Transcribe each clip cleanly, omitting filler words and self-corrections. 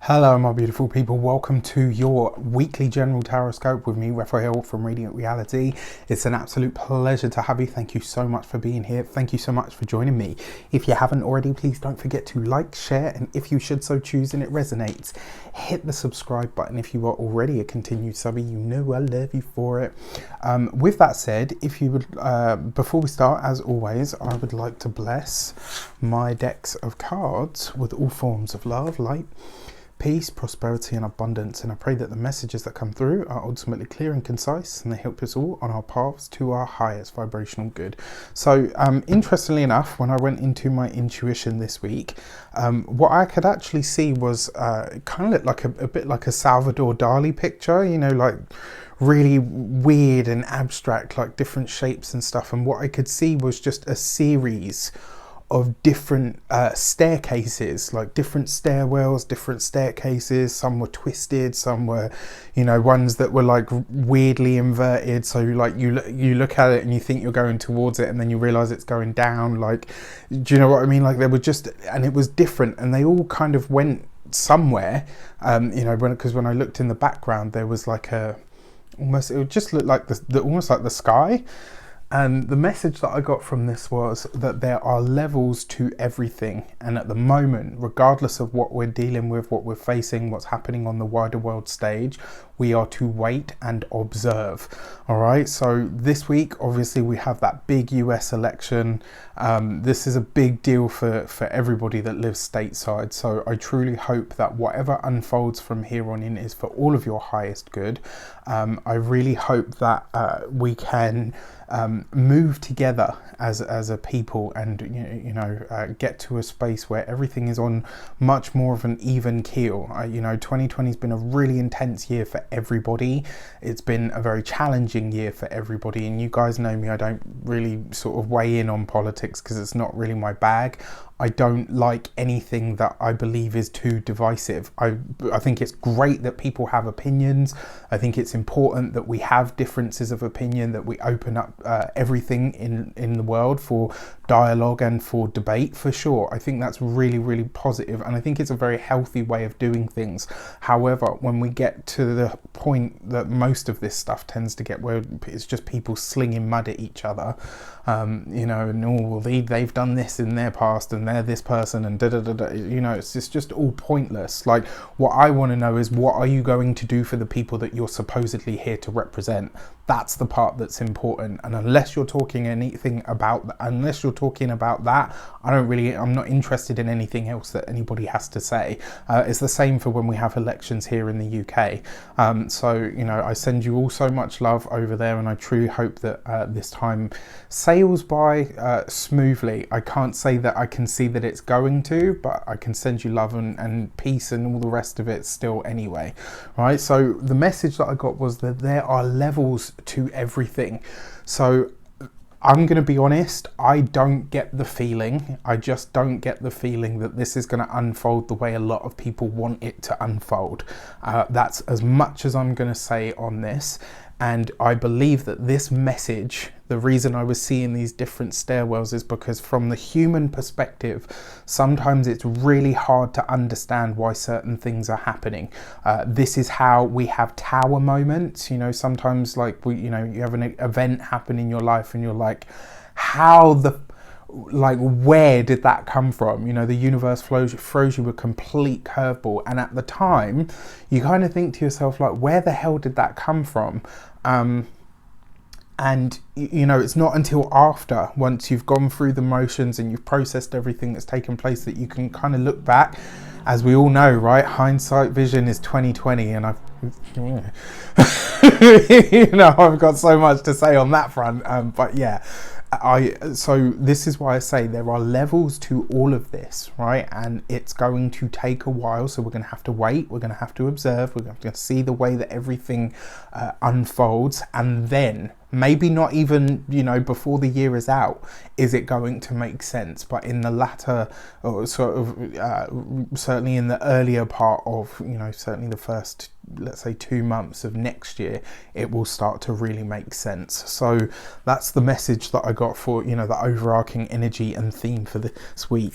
Hello my beautiful people, welcome to your weekly general tarot with me, Raphael from Reydiant Reality. It's an absolute pleasure to have you. Thank you so much for being here. Thank you so much for joining me. If you haven't already, please don't forget to like, share, and if you should so choose and it resonates, hit the subscribe button. If you are already a continued subby, you know I love you for it. With that said, if you would, before we start, as always, I would like to bless my decks of cards with all forms of love, light, peace, prosperity and abundance, and I pray that the messages that come through are ultimately clear and concise and they help us all on our paths to our highest vibrational good. So interestingly enough, when I went into my intuition this week, what I could actually see was kind of like a bit like a Salvador Dali picture, you know, like really weird and abstract, like different shapes and stuff, and what I could see was just a series of different staircases, like different stairwells, different staircases. Some were twisted, some were, you know, ones that were like weirdly inverted, so like you look at it and you think you're going towards it and then you realize it's going down. Like, do you know what I mean? Like they were just, and it was different and they all kind of went somewhere, you know, because when I looked in the background there was like a almost, it would just look like the almost like the sky. And the message that I got from this was that there are levels to everything. And at the moment, regardless of what we're dealing with, what we're facing, what's happening on the wider world stage, we are to wait and observe. All right. So this week, obviously, we have that big US election. This is a big deal for everybody that lives stateside. So I truly hope that whatever unfolds from here on in is for all of your highest good. I really hope that we can move together as a people and get to a space where everything is on much more of an even keel. 2020 has been a really intense year for everybody. It's been a very challenging year for everybody, and you guys know me, I don't really sort of weigh in on politics because it's not really my bag. I don't like anything that I believe is too divisive. I think it's great that people have opinions. I think it's important that we have differences of opinion, that we open up everything in the world for dialogue and for debate, for sure. I think that's really, really positive, and I think it's a very healthy way of doing things. However, when we get to the point that most of this stuff tends to get, where it's just people slinging mud at each other, they've done this in their past and they're this person and it's just all pointless. Like, what I want to know is, what are you going to do for the people that you're supposedly here to represent? That's the part that's important. And unless you're talking about that, I'm not interested in anything else that anybody has to say. It's the same for when we have elections here in the UK. I send you all so much love over there, and I truly hope that this time sails by smoothly. I can't say that I can see that it's going to, but I can send you love and peace and all the rest of it still anyway. Right, so the message that I got was that there are levels to everything. So I'm going to be honest, I don't get the feeling, I just don't get the feeling that this is going to unfold the way a lot of people want it to unfold. That's as much as I'm going to say on this. And I believe that this message, the reason I was seeing these different stairwells is because from the human perspective, sometimes it's really hard to understand why certain things are happening. This is how we have tower moments. Sometimes you have an event happen in your life and you're like, where did that come from? The universe throws you a complete curveball, and at the time you kind of think to yourself, like, where the hell did that come from? And it's not until after, once you've gone through the motions and you've processed everything that's taken place, that you can kind of look back. As we all know, right, hindsight vision is 2020, and I've I've got so much to say on that front, but yeah. So this is why I say there are levels to all of this, right? And it's going to take a while. So we're going to have to wait. We're going to have to observe. We're going to have to see the way that everything unfolds. And then maybe not even, before the year is out, is it going to make sense? But in the latter, or sort of certainly in the earlier part of, certainly the first let's say 2 months of next year, it will start to really make sense. So that's the message that I got for, you know, the overarching energy and theme for this week.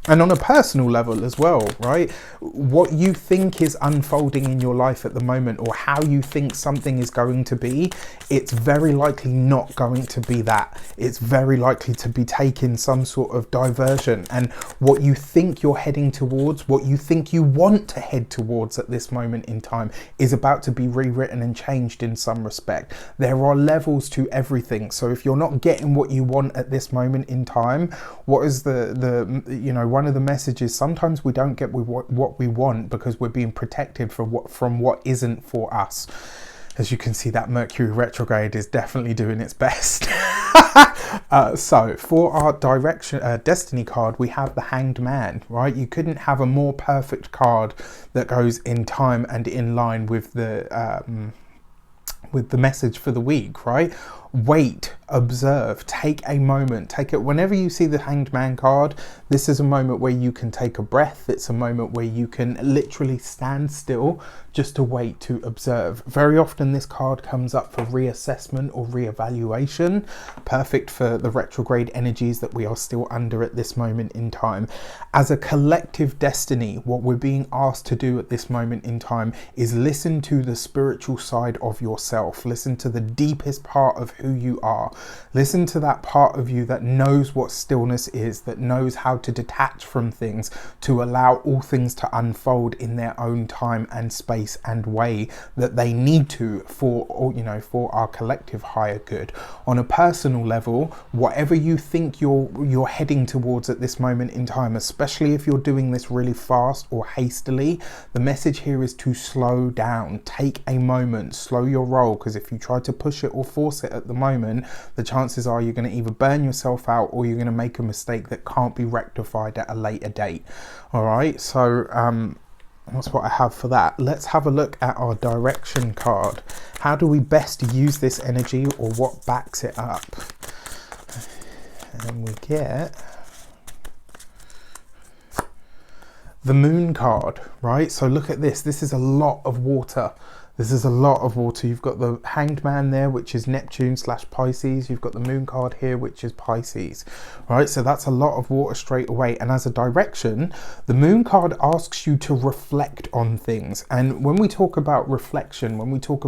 And on a personal level as well, right? What you think is unfolding in your life at the moment, or how you think something is going to be, it's very likely not going to be that. It's very likely to be taking some sort of diversion. And what you think you're heading towards, what you think you want to head towards at this moment in time, is about to be rewritten and changed in some respect. There are levels to everything. So if you're not getting what you want at this moment in time, what is the you know, one of the messages, sometimes we don't get what we want because we're being protected from what isn't for us. As you can see, that Mercury retrograde is definitely doing its best. So for our destiny card, we have the Hanged Man, right? You couldn't have a more perfect card that goes in time and in line with the message for the week, right? Wait, observe, take a moment, take it. Whenever you see the Hanged Man card, this is a moment where you can take a breath. It's a moment where you can literally stand still just to wait, to observe. Very often this card comes up for reassessment or reevaluation, perfect for the retrograde energies that we are still under at this moment in time. As a collective destiny, what we're being asked to do at this moment in time is listen to the spiritual side of yourself. Listen to the deepest part of who you are. Listen to that part of you that knows what stillness is, that knows how to detach from things, to allow all things to unfold in their own time and space and way that they need to, for, you know, for our collective higher good. On a personal level, whatever you think you're heading towards at this moment in time, especially if you're doing this really fast or hastily, the message here is to slow down. Take a moment, slow your roll, because if you try to push it or force it at the moment, the chances are you're going to either burn yourself out or you're going to make a mistake that can't be rectified at a later date. All right, so that's what I have for that. Let's have a look at our direction card. How do we best use this energy, or what backs it up? And we get the Moon card, right? So look at this. This is a lot of water. This is a lot of water. You've got the Hanged Man there, which is Neptune / Pisces. You've got the Moon card here, which is Pisces, right? So that's a lot of water straight away. And as a direction, the Moon card asks you to reflect on things. And when we talk about reflection, when I talk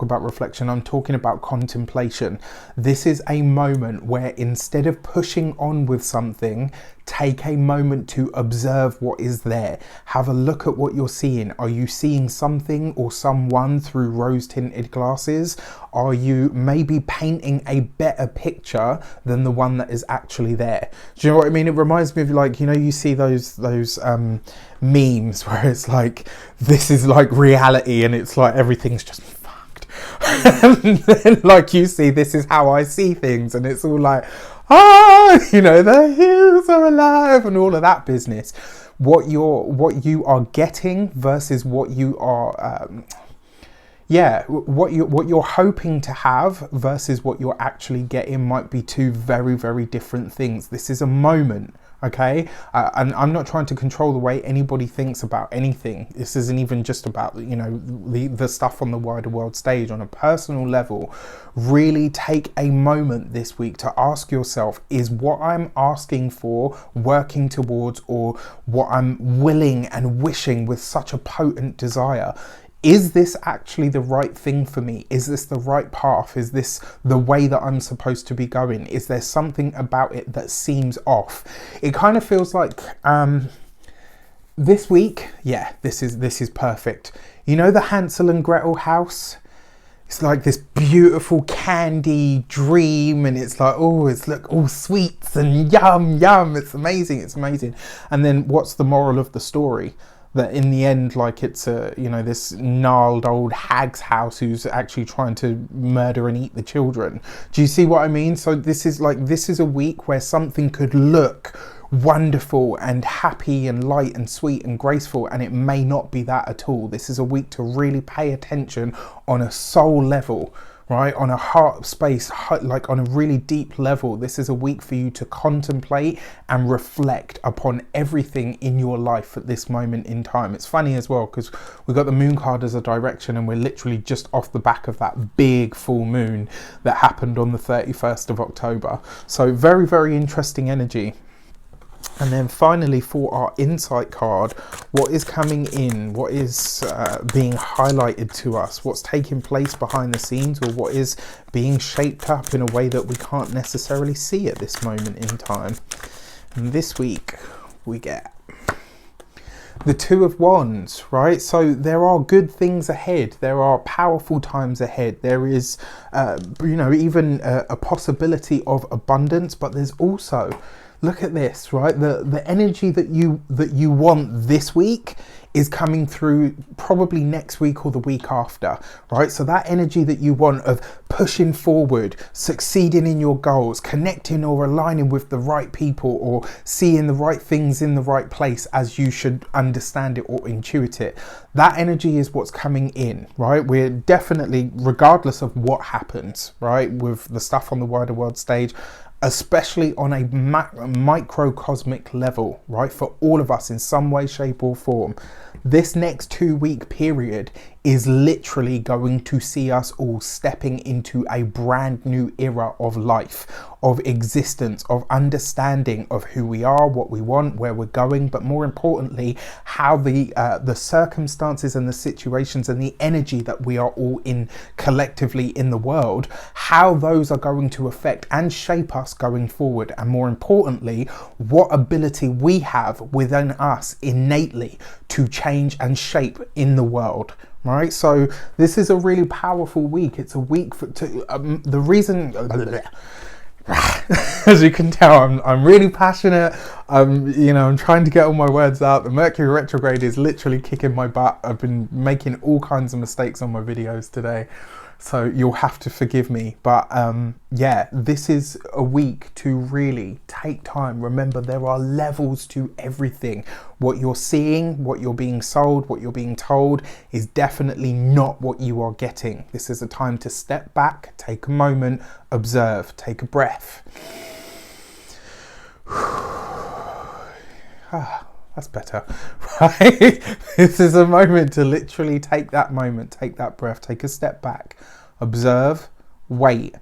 about reflection, I'm talking about contemplation. This is a moment where instead of pushing on with something, take a moment to observe what is there. Have a look at what you're seeing. Are you seeing something or someone through rose-tinted glasses? Are you maybe painting a better picture than the one that is actually there? Do you know what I mean? It reminds me of, like, you know, you see those memes where it's like, this is like reality, and it's like everything's just fucked. And then, like, you see, this is how I see things, and it's all like, you know, the hills are alive and all of that business. What you are getting versus what you are, what you're hoping to have versus what you're actually getting might be two very, very different things. This is a moment. Okay, and I'm not trying to control the way anybody thinks about anything. This isn't even just about, you know, the stuff on the wider world stage. On a personal level, really take a moment this week to ask yourself, is what I'm asking for, working towards, or what I'm willing and wishing with such a potent desire, is this actually the right thing for me? Is this the right path? Is this the way that I'm supposed to be going? Is there something about it that seems off? It kind of feels like this week, yeah, this is perfect. You know the Hansel and Gretel house? It's like this beautiful candy dream, and it's like, oh, it's look all sweets and yum. It's amazing. And then what's the moral of the story? That in the end, like, it's this gnarled old hag's house who's actually trying to murder and eat the children. Do you see what I mean? So this is a week where something could look wonderful and happy and light and sweet and graceful, and it may not be that at all. This is a week to really pay attention on a soul level. right? On a heart space, like on a really deep level. This is a week for you to contemplate and reflect upon everything in your life at this moment in time. It's funny as well because we've got the moon card as a direction, and we're literally just off the back of that big full moon that happened on the 31st of October. So very, very interesting energy. And then finally, for our insight card, what is coming in, what is being highlighted to us, what's taking place behind the scenes, or what is being shaped up in a way that we can't necessarily see at this moment in time. And this week we get the Two of Wands, right? So there are good things ahead. There are powerful times ahead. There is, even a possibility of abundance, but there's also, look at this, right? The energy that you want this week is coming through probably next week or the week after, right? So that energy that you want of pushing forward, succeeding in your goals, connecting or aligning with the right people, or seeing the right things in the right place as you should understand it or intuit it. That energy is what's coming in, right? We're definitely, regardless of what happens, right, with the stuff on the wider world stage, especially on a microcosmic level, right, for all of us in some way, shape or form, this next 2-week period is literally going to see us all stepping into a brand new era of life, of existence, of understanding of who we are, what we want, where we're going, but more importantly, how the circumstances and the situations and the energy that we are all in collectively in the world, how those are going to affect and shape us going forward. And more importantly, what ability we have within us innately to change and shape in the world. Right, so this is a really powerful week. It's a week the reason, as you can tell, I'm really passionate. I'm trying to get all my words out. The Mercury retrograde is literally kicking my butt. I've been making all kinds of mistakes on my videos today, so you'll have to forgive me. But yeah, this is a week to really take time. Remember, there are levels to everything. What you're seeing, what you're being sold, what you're being told is definitely not what you are getting. This is a time to step back, take a moment, observe, take a breath. That's better, right? This is a moment to literally take that moment, take that breath, take a step back, observe, wait,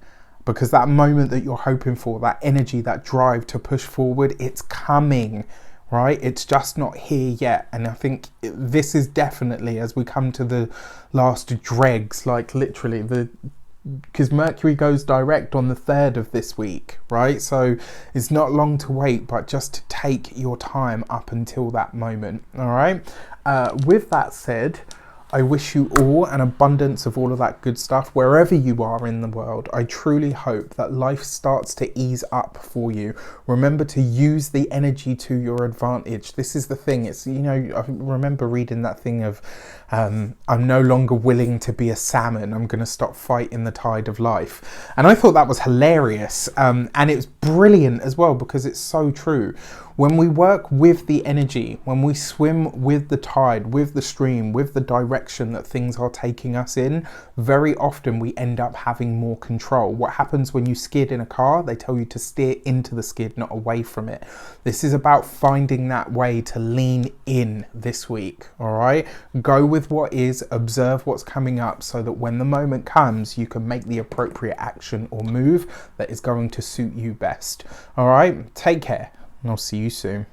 because that moment that you're hoping for, that energy, that drive to push forward, it's coming, right? It's just not here yet. And I think this is definitely, as we come to the last dregs, like literally because Mercury goes direct on the 3rd of this week, right? So it's not long to wait, but just take your time up until that moment, all right? With that said, I wish you all an abundance of all of that good stuff wherever you are in the world. I truly hope that life starts to ease up for you. Remember to use the energy to your advantage. This is the thing. It's, I remember reading that thing of, I'm no longer willing to be a salmon. I'm going to stop fighting the tide of life. And I thought that was hilarious. And it's brilliant as well, because it's so true. When we work with the energy, when we swim with the tide, with the stream, with the direction that things are taking us in, very often we end up having more control. What happens when you skid in a car? They tell you to steer into the skid, not away from it. This is about finding that way to lean in this week, all right? Go with what is, observe what's coming up, so that when the moment comes, you can make the appropriate action or move that is going to suit you best. All right, take care. And I'll see you soon.